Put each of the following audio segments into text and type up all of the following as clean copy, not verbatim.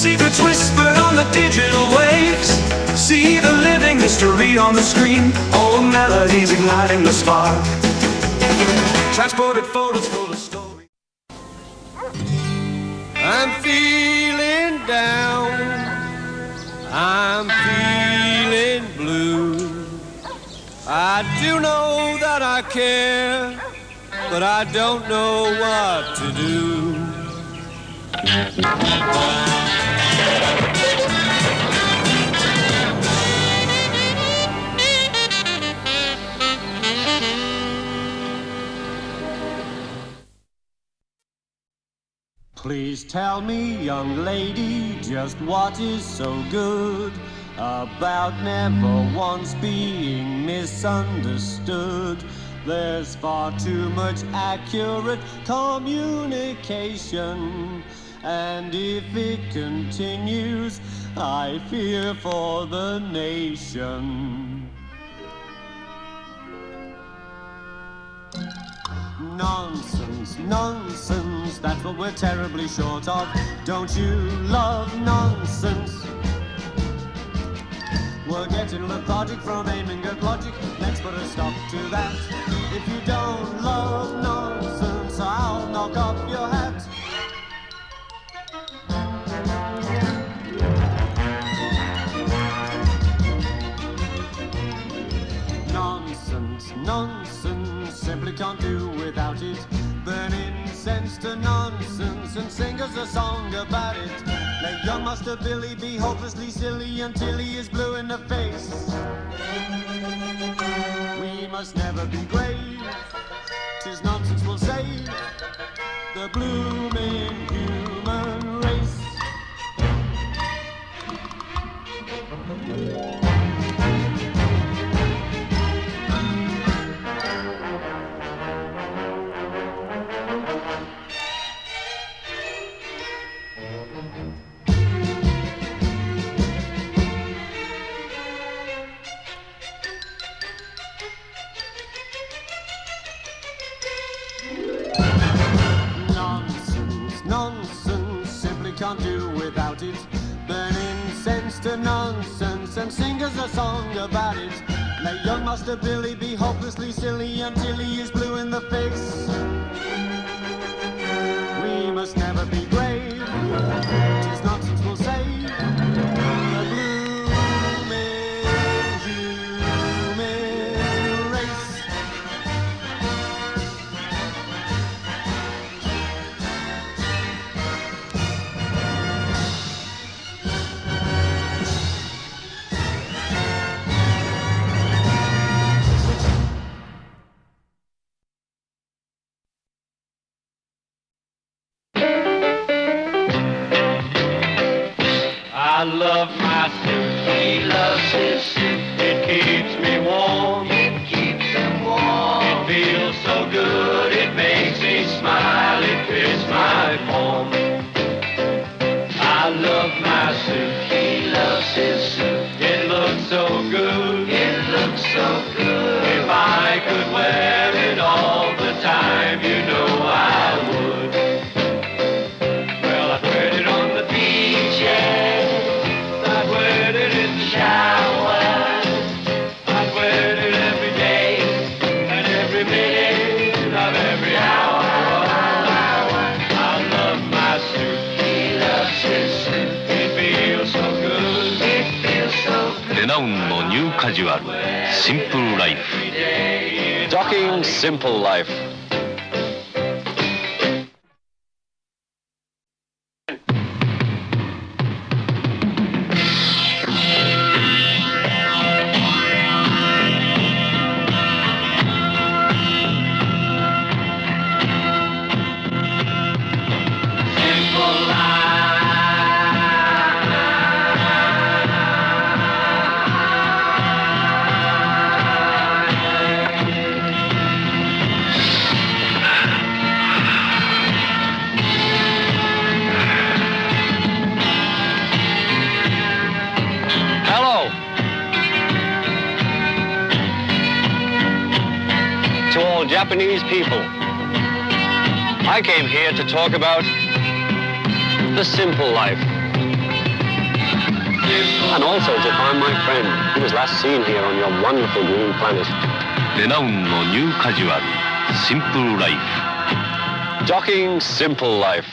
Secrets whispered on the digital waves. See the living history on the screen. Old melodies igniting the spark. Transported photos full of stories. I'm feeling down, I'm feeling blue. I do know that I care, but I don't know what to do. Please tell me, young lady, just what is so good about never once being misunderstood. There's far too much accurate communication, and if it continues, I fear for the nation. Nonsense, nonsense, that's what we're terribly short of. Don't you love nonsense? We're getting lethargic from aiming at logic. Let's put a stop to that. If you don't love nonsense, I'll knock off your hat. Nonsense, nonsense, simply can't do without it. Burn incense to nonsense and sing us a song about it. Let young Master Billy be hopelessly silly until he is blue in the face. We must never be grave, 'tis nonsense will save the blooming human race. Nonsense, simply can't do without it. Burn incense to nonsense and sing us a song about it. Let young Master Billy be hopelessly silly until he is blue in the face. We must never be grave, 'tis nonsense will save the blooming human race. I love my suit, he loves his suit. It keeps me warm, it keeps him warm. It feels so good, it makes me smile, it fits my form. I love my suit, he loves his suit. It looks so good, it looks so good. If I could wear it all the time, you know I would. Well, I'd wear it on the beach, yeah. I'd wear it in the shower. I'd wear it every day and every minute of every hour. I love my suit. He loves his suit. It feels so good. It feels so good. レナウンのニューカジュアルシンプルライフ Docking Simple Life. To all Japanese people, I came here to talk about the simple life. And also to find my friend. He was last seen here on your wonderful green planet. レナウンのニューカジュアル、シンプルライフ。Docking Simple Life.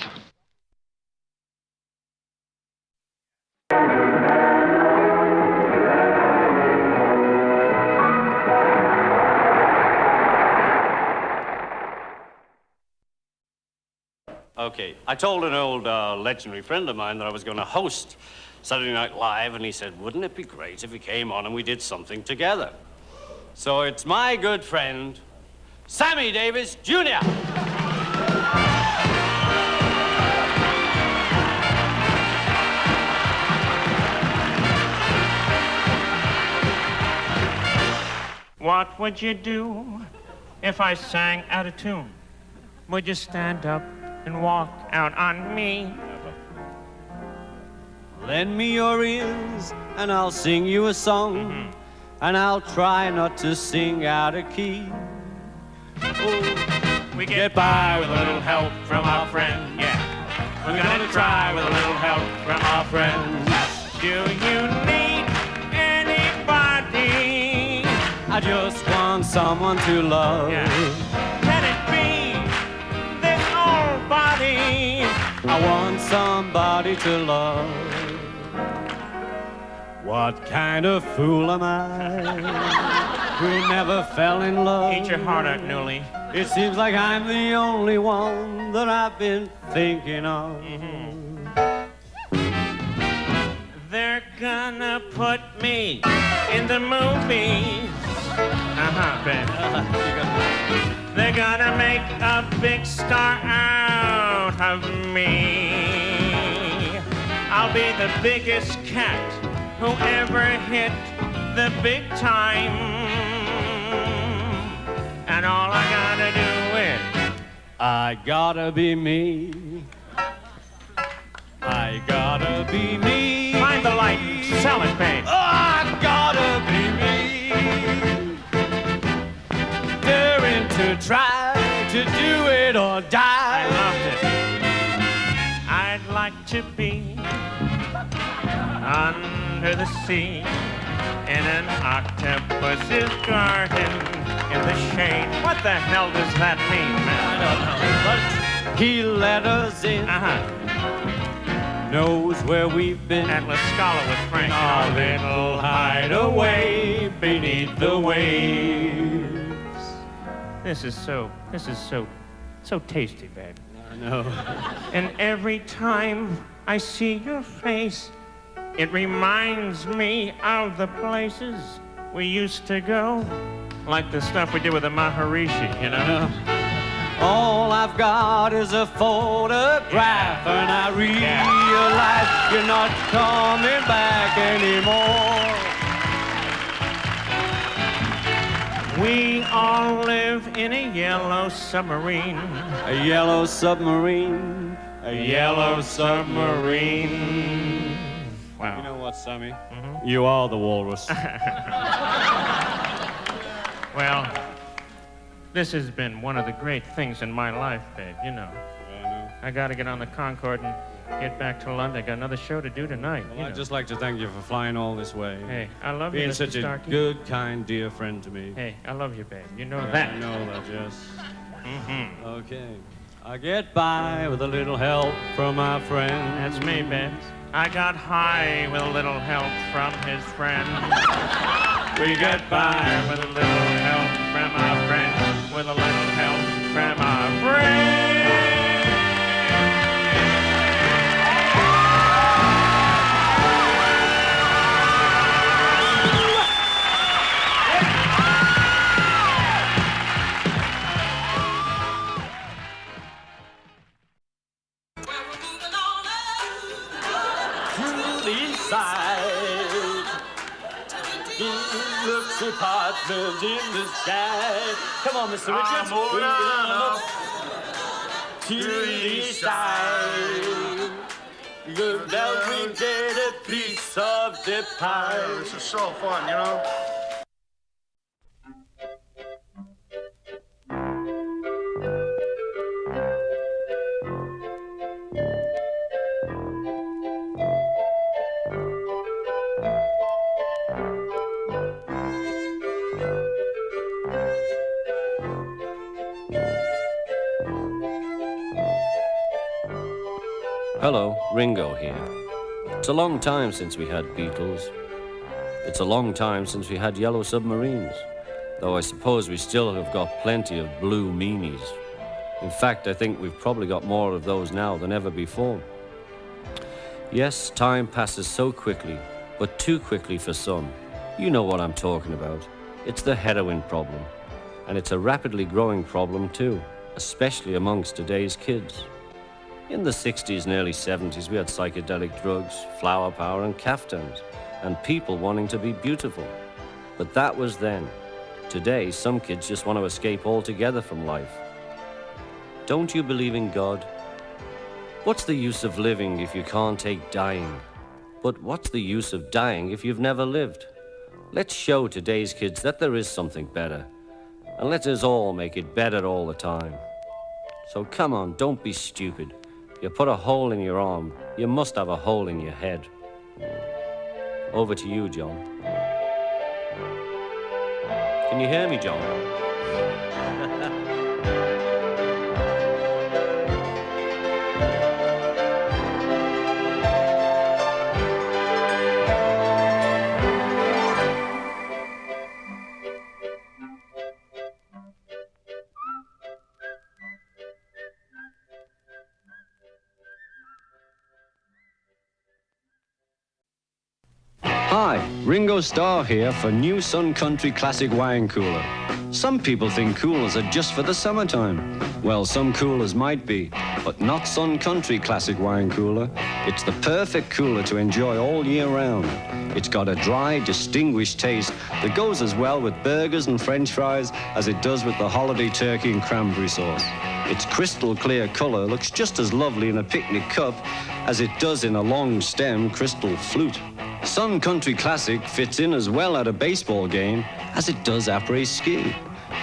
Okay, I told an old legendary friend of mine that I was going to host Saturday Night Live, and he said, wouldn't it be great if he came on and we did something together? So it's my good friend, Sammy Davis Jr. What would you do if I sang out of tune? Would you stand up and walk out on me? Lend me your ears, and I'll sing you a song, and I'll try not to sing out of key. Oh, we get by with a little help from our friend, yeah. We're gonna try with a little help from our friends. Do you need anybody? I just want someone to love. Yeah. Can it be this old body? I want somebody to love. What kind of fool am I who never fell in love? Eat your heart out, Newly. It seems like I'm the only one that I've been thinking of. They're gonna put me in the movies. Ben. They're gonna make a big star out of me. I'll be the biggest cat who ever hit the big time. And all I gotta do is I gotta be me. I gotta be me. find the light, sell it, babe. I gotta be me. Daring to try to do it or die. I loved it. I'd like to be under the sea in an octopus's garden in the shade. What the hell does that mean, man? I don't know, but he let us in. Knows where we've been. At La Scala with Frank. Our little hideaway beneath the waves. This is so tasty, babe. I know. And every time I see your face, it reminds me of the places we used to go. Like the stuff we did with the Maharishi, you know? All I've got is a photograph, and I realize you're not coming back anymore. We all live in a yellow submarine. A yellow submarine, a yellow submarine. Wow. You know what, Sammy? You are the walrus. Well, this has been one of the great things in my life, babe, you know. I know. I gotta get on the Concorde and get back to London. I got another show to do tonight. Well, I'd just like to thank you for flying all this way. Hey, I love you, Being Mr. such a Starkey. good, kind, dear friend to me. Hey, I love you, babe. You know Yeah, that. I know that, yes. Okay. I get by with a little help from my friend. That's me, babe. I got high with a little help from his friend. We get by with a little help from our friend. With a little help from our friend. Apartment in the sky. Come on, Mr. Richards. Moving on up to the side. Good now we get a piece of the pie. This is so fun, you know? Hello, Ringo here. It's a long time since we had Beatles. It's a long time since we had yellow submarines, though I suppose we still have got plenty of blue meanies. In fact, I think we've probably got more of those now than ever before. Yes, time passes so quickly, but too quickly for some. You know what I'm talking about. It's the heroin problem. And it's a rapidly growing problem too, especially amongst today's kids. In the 60s and early 70s, we had psychedelic drugs, flower power and caftans, and people wanting to be beautiful. But that was then. Today, some kids just want to escape altogether from life. Don't you believe in God? What's the use of living if you can't take dying? But what's the use of dying if you've never lived? Let's show today's kids that there is something better. And let us all make it better all the time. So come on, don't be stupid. You put a hole in your arm, you must have a hole in your head. Over to you, John. Can you hear me, John? Hi, Ringo Starr here for new Sun Country Classic Wine Cooler. Some people think coolers are just for the summertime. Well, some coolers might be, but not Sun Country Classic Wine Cooler. It's the perfect cooler to enjoy all year round. It's got a dry, distinguished taste that goes as well with burgers and French fries as it does with the holiday turkey and cranberry sauce. Its crystal clear color looks just as lovely in a picnic cup as it does in a long stem crystal flute. Sun Country Classic fits in as well at a baseball game as it does après-ski.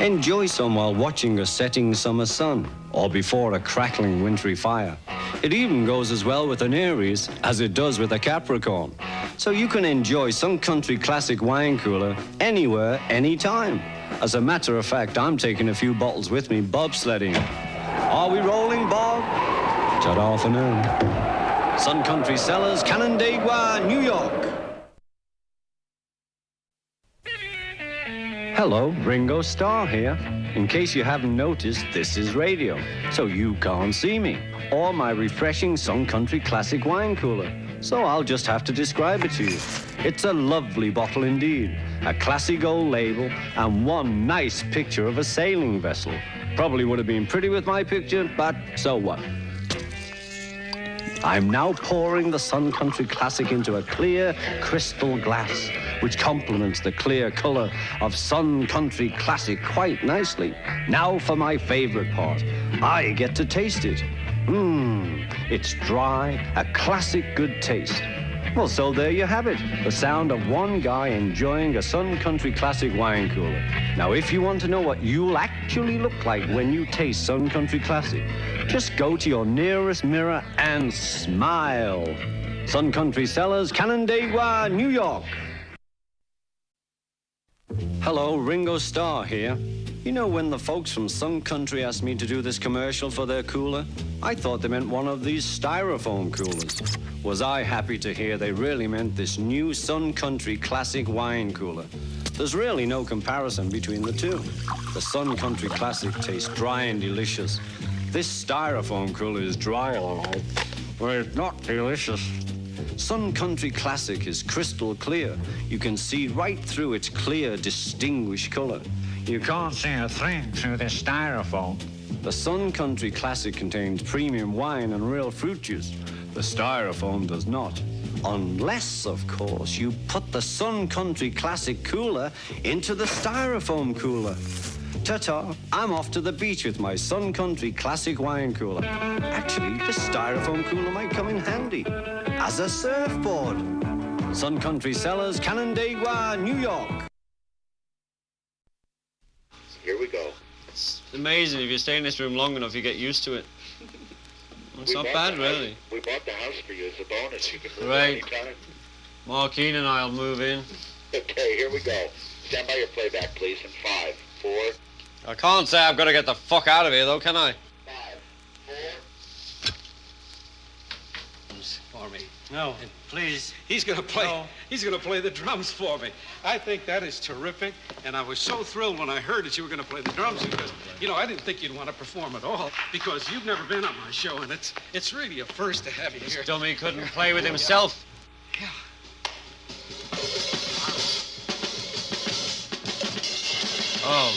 Enjoy some while watching a setting summer sun or before a crackling wintry fire. It even goes as well with an Aries as it does with a Capricorn. So you can enjoy Sun Country Classic Wine Cooler anywhere, anytime. As a matter of fact, I'm taking a few bottles with me bobsledding. Are we rolling, Bob? Ta-da for now. Sun Country Cellars, Canandaigua, New York. Hello, Ringo Starr here. In case you haven't noticed, this is radio, so you can't see me, or my refreshing Sun Country Classic Wine Cooler. So I'll just have to describe it to you. It's a lovely bottle indeed, a classy gold label, and one nice picture of a sailing vessel. Probably would have been pretty with my picture, but so what? I'm now pouring the Sun Country Classic into a clear crystal glass, which complements the clear color of Sun Country Classic quite nicely. Now for my favorite part. I get to taste it. It's dry, a classic good taste. Well, so there you have it. The sound of one guy enjoying a Sun Country Classic wine cooler. Now, if you want to know what you'll actually look like when you taste Sun Country Classic, just go to your nearest mirror and smile. Sun Country Cellars, Canandaigua, New York. Hello, Ringo Starr here. You know, when the folks from Sun Country asked me to do this commercial for their cooler, I thought they meant one of these styrofoam coolers. Was I happy to hear they really meant this new Sun Country Classic wine cooler. There's really no comparison between the two. The Sun Country Classic tastes dry and delicious. This styrofoam cooler is dry, all right, but it's not delicious. Sun Country Classic is crystal clear. You can see right through its clear, distinguished color. You can't see a thing through this styrofoam. The Sun Country Classic contains premium wine and real fruit juice. The styrofoam does not. Unless, of course, you put the Sun Country Classic cooler into the styrofoam cooler. Ta-ta, I'm off to the beach with my Sun Country Classic wine cooler. Actually, the styrofoam cooler might come in handy as a surfboard. Sun Country Cellars, Canandaigua, New York. Here we go. It's amazing. If you stay in this room long enough, you get used to it. It's not bad, really. We bought the house for you as a bonus. You can move Right. anytime. Marquine and I'll move in. Okay, here we go. Stand by your playback, please, in 5, 4. I can't say I've got to get the fuck out of here, though, can I? 5, 4. for me. No, please. He's gonna play. No. He's gonna play the drums for me. I think that is terrific, and I was so thrilled when I heard that you were gonna play the drums because, I didn't think you'd want to perform at all because you've never been on my show, and it's really a first to have you here. This dummy couldn't play with himself. Yeah. Oh.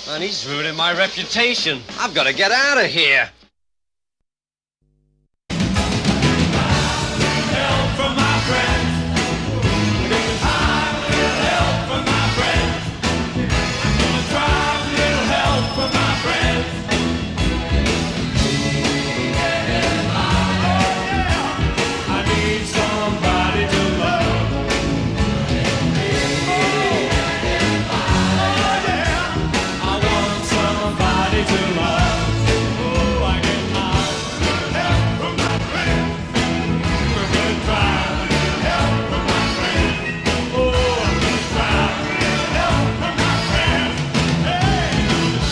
Man, he's ruining my reputation. I've got to get out of here. Help from my friends. I will help from my friends. I'm gonna try a little help from my friends. I need somebody to love. I want somebody to love. Oh, I get help from my friends. We're gonna try help from my friends. Oh, I'm gonna try help from my friends. Hey,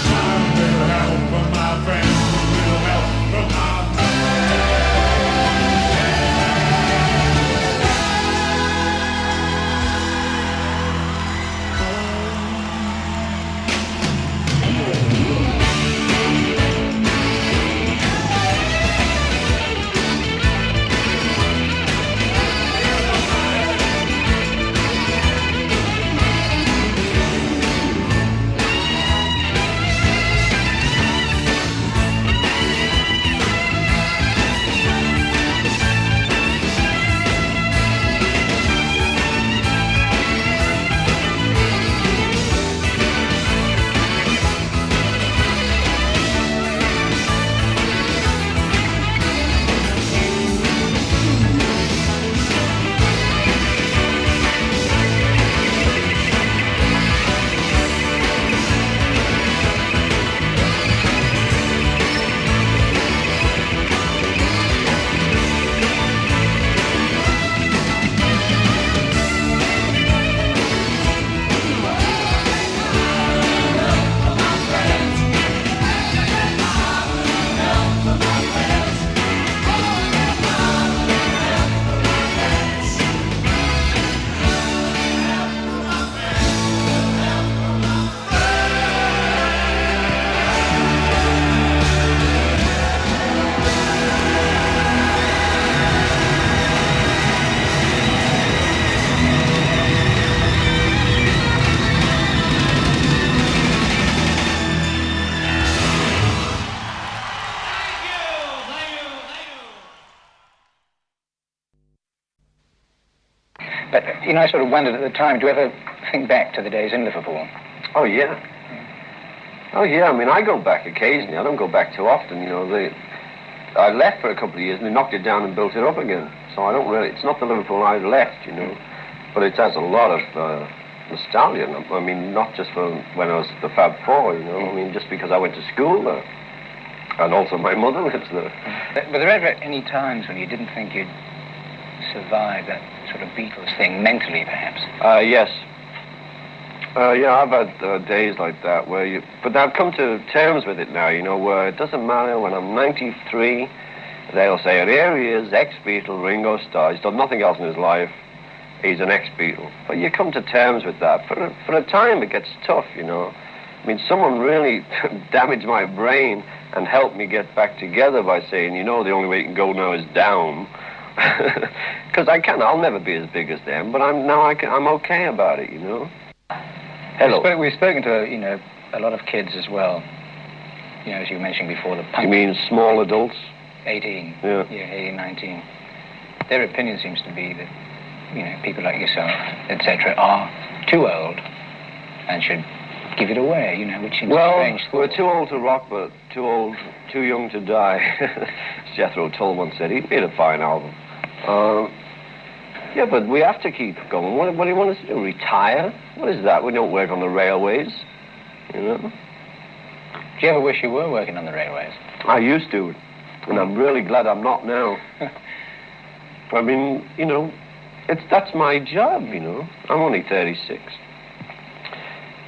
try a little help from my friends. A little help from my But, I sort of wondered at the time, do you ever think back to the days in Liverpool? Oh, yeah. Oh, yeah. I mean, I go back occasionally. I don't go back too often, I left for a couple of years and they knocked it down and built it up again. So I don't really... It's not the Liverpool I left, But it has a lot of nostalgia. I mean, not just for when I was the Fab Four, I mean, just because I went to school there. And also my mother lives there. Were there ever any times when you didn't think you'd survive that sort of Beatles thing, mentally, perhaps? Yes. Yeah, I've had days like that where you... But I've come to terms with it now, where it doesn't matter when I'm 93, they'll say, here he is, ex-Beatle, Ringo Starr. He's done nothing else in his life. He's an ex-Beatle. But you come to terms with that. For a time, it gets tough, I mean, someone really damaged my brain and helped me get back together by saying, the only way you can go now is down. Because I'll never be as big as them, but I'm okay about it, Hello. We've spoken to, a lot of kids as well. As you mentioned before, the punk... You mean small adults? 18. Yeah. Yeah, 18, 19. Their opinion seems to be that, people like yourself, etc., are too old and should give it away, which seems strange. Well, we're too old to rock, but too young to die. As Jethro Tull once said. He made a fine album. Yeah, but we have to keep going. What do you want us to do? Retire? What is that? We don't work on the railways, Do you ever wish you were working on the railways? I used to, and I'm really glad I'm not now. I mean, that's my job, I'm only 36.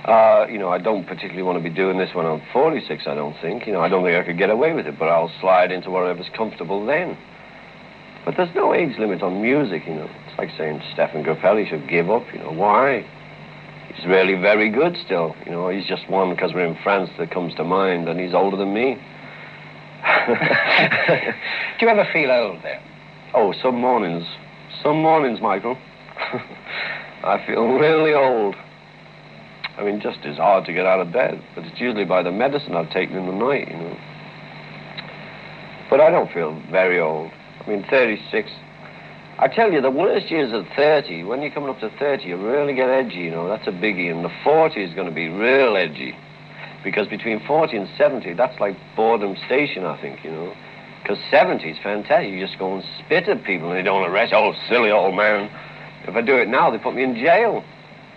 You know, I don't particularly want to be doing this when I'm 46, I don't think. You know, I don't think I could get away with it, but I'll slide into whatever's comfortable then. But there's no age limit on music, you know. It's like saying Stephen Grappelli should give up, you know. Why? He's really very good still. You know, he's just one because we're in France that comes to mind, and he's older than me. Do you ever feel old, though? Oh, some mornings. Some mornings, Michael. I feel really old. I mean, just it's hard to get out of bed, but it's usually by the medicine I've taken in the night, you know. But I don't feel very old. I mean, 36. I tell you, the worst years are 30. When you're coming up to 30, you really get edgy, you know. That's a biggie. And the 40 is going to be real edgy. Because between 40 and 70, that's like boredom station, I think, you know. Because 70 is fantastic. You just go and spit at people and they don't arrest. Oh, silly old man. If I do it now, they put me in jail.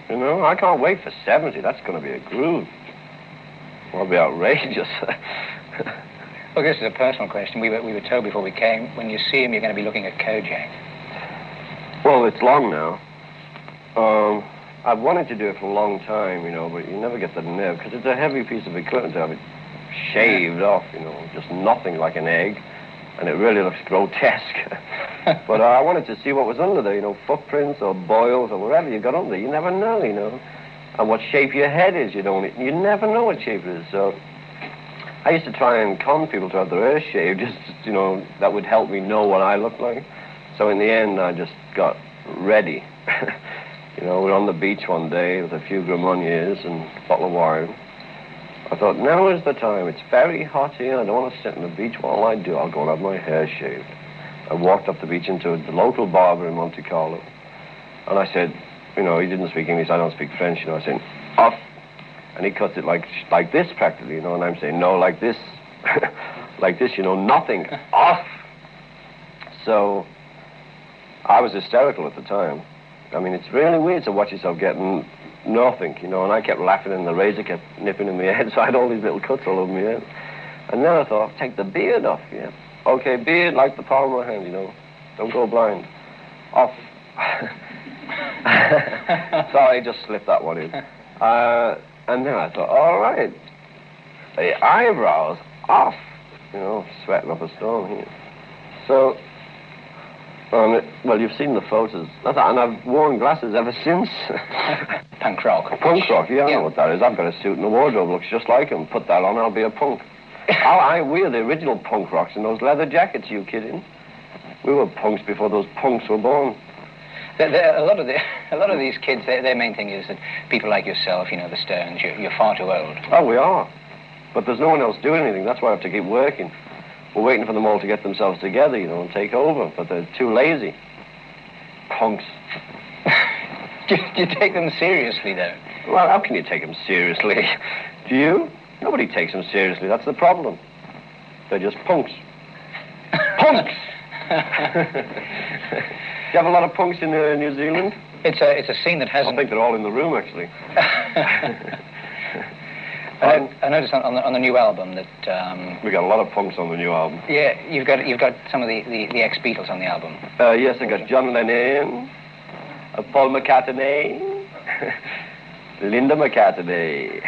You know, I can't wait for 70. That's going to be a groove. I'll be outrageous. Well, this is a personal question. We were told before we came, when you see him, you're going to be looking at Kojak. Well, it's long now. I've wanted to do it for a long time, you know, but you never get the nerve, because it's a heavy piece of equipment to have it shaved off, you know, just nothing like an egg, and it really looks grotesque. But I wanted to see what was under there, you know, footprints or boils or whatever you got under. You never know, you know, and what shape your head is, you never know what shape it is. So I used to try and con people to have their hair shaved, just, you know, that would help me know what I looked like. So in the end, I just got ready. You know, we were on the beach one day with a few Gramoniers and a bottle of wine. I thought, now is the time. It's very hot here. I don't want to sit on the beach. What'll I do? I'll go and have my hair shaved. I walked up the beach into the local barber in Monte Carlo. And I said, you know, he didn't speak English. I don't speak French. You know, I said, off. And he cuts it like this practically, you know, and I'm saying, no, like this. Like this, you know, nothing. Off. So I was hysterical at the time. I mean, it's really weird to watch yourself getting nothing, you know, and I kept laughing and the razor kept nipping in my head, so I had all these little cuts all over my head. And then I thought, take the beard off, yeah. Okay, beard like the palm of my hand, you know. Don't go blind. Off. Sorry, just slipped that one in. And then I thought, all right, the eyebrows off, you know, sweating up a storm here. So, well, you've seen the photos, and I've worn glasses ever since. Punk rock. Punk rock, yeah, I know what that is. I've got a suit and a wardrobe, looks just like him. Put that on, I'll be a punk. I wear the original punk rocks in those leather jackets, you kidding? We were punks before those punks were born. A lot of these kids, their main thing is that people like yourself, you know, the Stones, you're far too old. Oh, we are. But there's no one else doing anything. That's why I have to keep working. We're waiting for them all to get themselves together, you know, and take over, but they're too lazy. Punks. Do you take them seriously, though? Well, how can you take them seriously? Do you? Nobody takes them seriously. That's the problem. They're just punks. Punks! Do you have a lot of punks in New Zealand? It's a scene that hasn't... I think they're all in the room, actually. I noticed on the new album that... We got a lot of punks on the new album. Yeah, you've got some of the ex-Beatles on the album. Yes, I got John Lennon, Paul McCartney, Linda McCartney.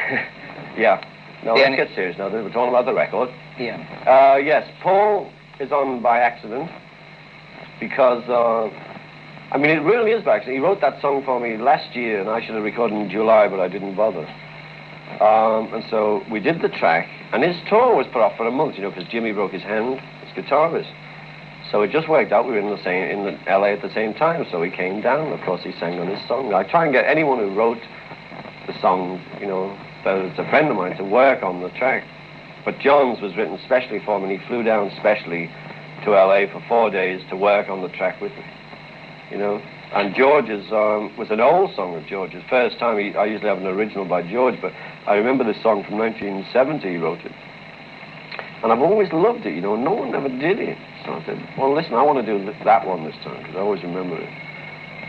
Yeah. No, let's get serious now. We're talking about the record. Yeah. Yes, Paul is on by accident because, I mean, it really is by accident. He wrote that song for me last year, and I should have recorded in July, but I didn't bother. And so we did the track, and his tour was put off for a month, you know, because Jimmy broke his hand, his guitarist. So it just worked out. We were in LA at the same time, so he came down. Of course, he sang on his song. I try and get anyone who wrote the song, you know, that was a friend of mine, to work on the track. But John's was written specially for me, and he flew down specially to LA for 4 days to work on the track with me, you know. And George's was an old song of George's. First time, I usually have an original by George, but I remember this song from 1970, he wrote it. And I've always loved it, you know, no one ever did it. So I said, well, listen, I want to do that one this time, because I always remember it.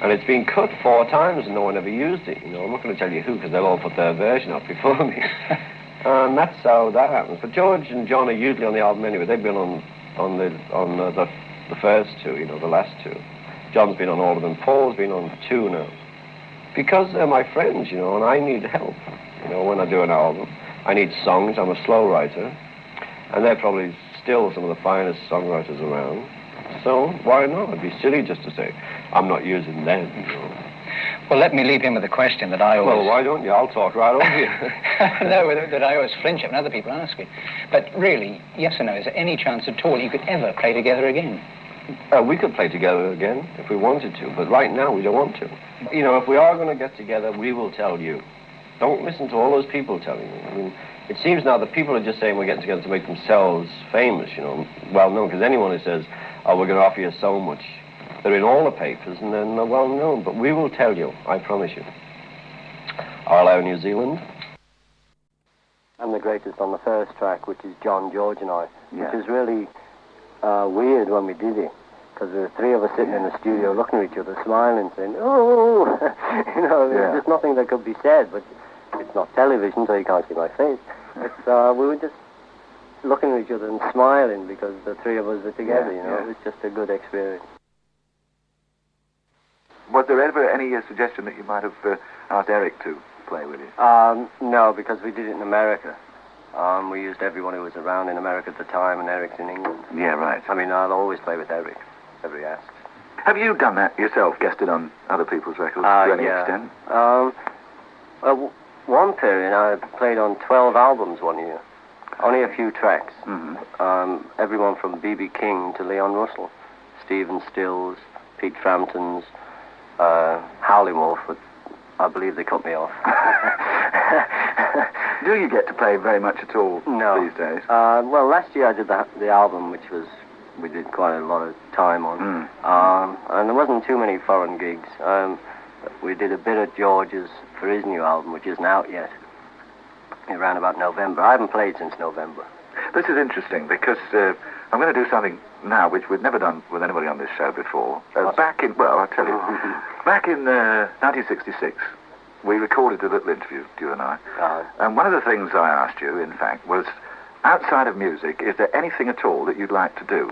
And it's been cut 4 times and no one ever used it, you know. I'm not going to tell you who, because they'll all put their version up before me. And that's how that happens. But George and John are usually on the album anyway. They've been on the first 2, you know, the last 2. John's been on all of them. Paul's been on 2 now. Because they're my friends, you know, and I need help. You know, when I do an album, I need songs. I'm a slow writer, and they're probably still some of the finest songwriters around. So why not? It'd be silly just to say, I'm not using them, you know. Well, let me leave him with a question that I always... Well, why don't you? I'll talk right over you. No, that I always flinch at when other people ask me. But really, yes or no, is there any chance at all you could ever play together again? We could play together again if we wanted to, but right now we don't want to. You know, if we are going to get together, we will tell you. Don't listen to all those people telling you. I mean, it seems now that people are just saying we're getting together to make themselves famous, you know, well-known, because anyone who says, oh, we're going to offer you so much, they're in all the papers and then they're well-known, but we will tell you, I promise you. Arlo, New Zealand. I'm the greatest on the first track, which is John, George and I, which is really weird when we did it, because there were three of us sitting in the studio looking at each other, smiling, saying, oh, you know, there's just nothing that could be said, but it's not television, so you can't see my face. It's, we were just looking at each other and smiling because the three of us were together, you know. It was just a good experience. Was there ever any suggestion that you might have asked Eric to play with you? No, because we did it in America. We used everyone who was around in America at the time, and Eric's in England. Yeah, right. I mean, I'll always play with Eric, if he asks. Have you done that yourself, guested on other people's records to any extent? One period, I played on 12 albums one year. Only a few tracks. Everyone from B.B. King to Leon Russell, Stephen Stills, Pete Frampton's, Howlin' Wolf, but I believe they cut me off. Do you get to play very much at all these days? Well, last year I did the album, which was, we did quite a lot of time on. And there wasn't too many foreign gigs. We did a bit at George's for his new album, which isn't out yet, around about November. I haven't played since November. This is interesting because I'm going to do something now which we've never done with anybody on this show before. Back in 1966, we recorded a little interview, you and I. And one of the things I asked you, in fact, was, outside of music, is there anything at all that you'd like to do?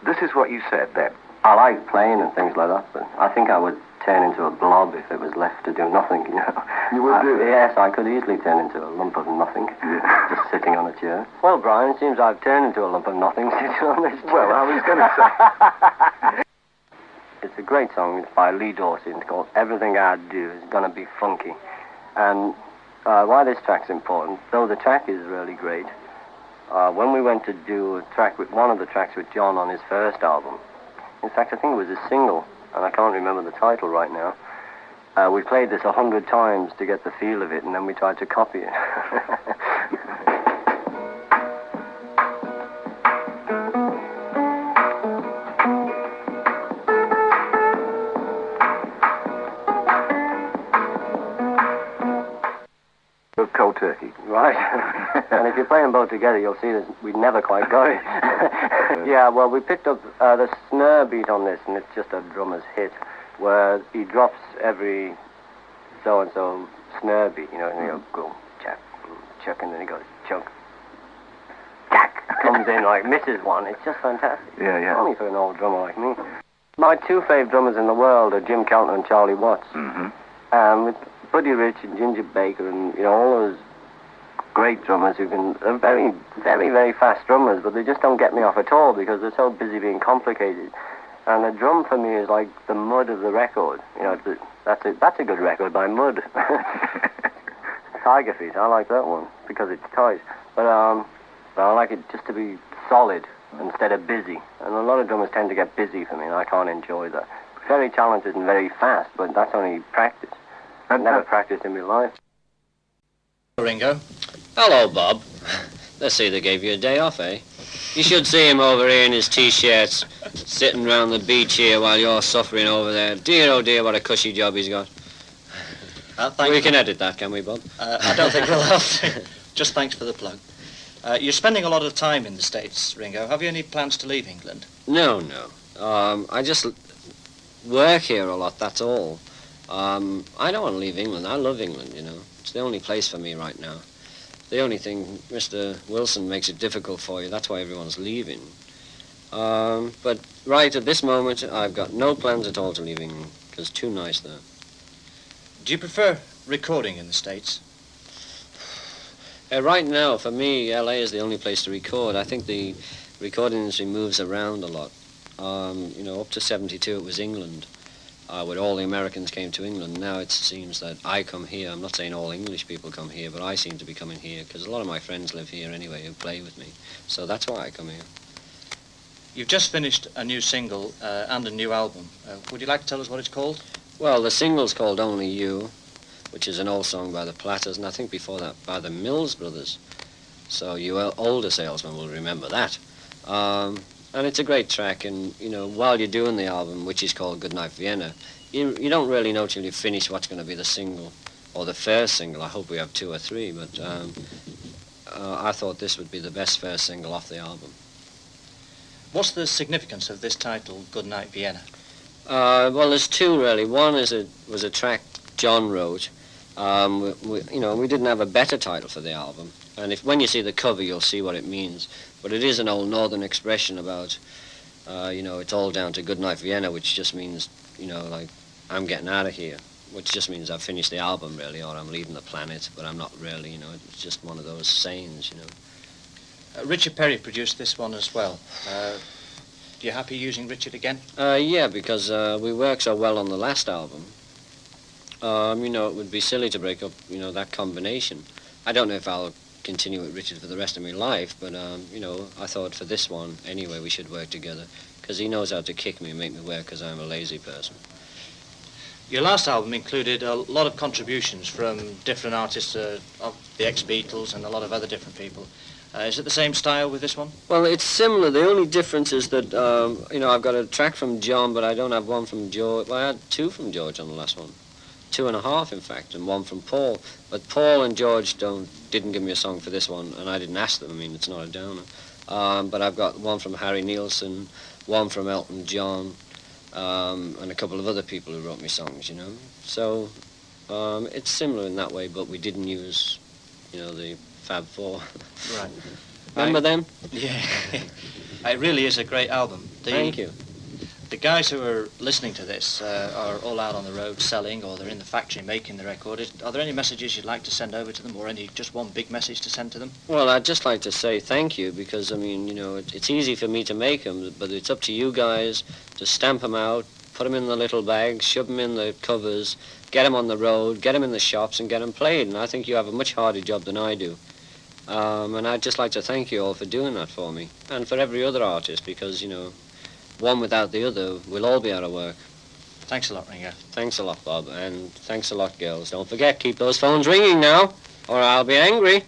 This is what you said then. I like playing and things like that, but I think I would turn into a blob if it was left to do nothing, you know. You would do? Yes, I could easily turn into a lump of nothing, just sitting on a chair. Well, Brian, it seems I've turned into a lump of nothing sitting on this chair. Well, I was going to say... It's a great song. It's by Lee Dorsey. It's called Everything I Do Is Gonna Be Funky. And why this track's important, though the track is really great, when we went to do a track with one of the tracks with John on his first album, in fact, I think it was a single, and I can't remember the title right now. We played this 100 times to get the feel of it, and then we tried to copy it. Cold turkey. Right. And if you play them both together, you'll see that we never quite got it. Yeah, well, we picked up the snare beat on this, and it's just a drummer's hit, where he drops every so-and-so snare beat, you know, and he'll go, chuck, chuck, and then he goes, chunk, jack, comes in like, misses one. It's just fantastic. Yeah, yeah. Only for an old drummer like me. My two fave drummers in the world are Jim Keltner and Charlie Watts. With Buddy Rich and Ginger Baker and, you know, all those great drummers who are very, very, very fast drummers, but they just don't get me off at all because they're so busy being complicated. And the drum for me is like the mud of the record. You know, that's a good record by Mud. Tiger Feet, I like that one because it's tight. But I like it just to be solid instead of busy. And a lot of drummers tend to get busy for me, and I can't enjoy that. Very talented and very fast, but that's only practice. I've never practiced in my life. Ringo. Hello, Bob. Let's see, they gave you a day off, eh? You should see him over here in his T-shirts, sitting round the beach here while you're suffering over there. Dear, oh dear, what a cushy job he's got. We can edit that, can we, Bob? I don't think we'll have to. Just thanks for the plug. You're spending a lot of time in the States, Ringo. Have you any plans to leave England? No. I just work here a lot, that's all. I don't want to leave England. I love England, you know. It's the only place for me right now. The only thing, Mr. Wilson makes it difficult for you. That's why everyone's leaving. But right at this moment, I've got no plans at all to leave England. It's too nice there. Do you prefer recording in the States? Right now, for me, LA is the only place to record. I think the recording industry moves around a lot. Up to 72 it was England, where all the Americans came to England. Now it seems that I come here. I'm not saying all English people come here, but I seem to be coming here because a lot of my friends live here anyway who play with me. So that's why I come here. You've just finished a new single and a new album. Would you like to tell us what it's called? Well, the single's called Only You, which is an old song by the Platters, and I think before that by the Mills Brothers. So you older salesmen will remember that. And it's a great track, and, while you're doing the album, which is called Goodnight Vienna, you don't really know till you finish what's going to be the single, or the first single. I hope we have 2 or 3, but I thought this would be the best first single off the album. What's the significance of this title, Goodnight Vienna? Well, there's 2 really. One was a track John wrote. We didn't have a better title for the album, and when you see the cover, you'll see what it means. But it is an old northern expression about, it's all down to Goodnight Vienna, which just means, like, I'm getting out of here, which just means I've finished the album, really, or I'm leaving the planet, but I'm not really, it's just one of those sayings, Richard Perry produced this one as well. Are you happy using Richard again? Yeah, because we worked so well on the last album. It would be silly to break up, that combination. I don't know if I'll continue with Richard for the rest of my life, but, I thought for this one, anyway, we should work together, because he knows how to kick me and make me work, because I'm a lazy person. Your last album included a lot of contributions from different artists of the ex-Beatles and a lot of other different people. Is it the same style with this one? Well, it's similar. The only difference is that, I've got a track from John, but I don't have one from George. Well, I had 2 from George on the last one. 2.5, in fact, and 1 from Paul. But Paul and George didn't give me a song for this one, and I didn't ask them. I mean, it's not a downer. But I've got 1 from Harry Nilsson, 1 from Elton John, and a couple of other people who wrote me songs, So it's similar in that way, but we didn't use, the Fab Four. Right. Remember them? Yeah. It really is a great album. Thank you. The guys who are listening to this are all out on the road selling, or they're in the factory making the record. Are there any messages you'd like to send over to them, or just one big message to send to them? Well, I'd just like to say thank you, because, it's easy for me to make them, but it's up to you guys to stamp them out, put them in the little bags, shove them in the covers, get them on the road, get them in the shops, and get them played. And I think you have a much harder job than I do. And I'd just like to thank you all for doing that for me, and for every other artist, because, one without the other, we'll all be out of work. Thanks a lot, Ringo. Thanks a lot, Bob, and thanks a lot, girls. Don't forget, keep those phones ringing now, or I'll be angry.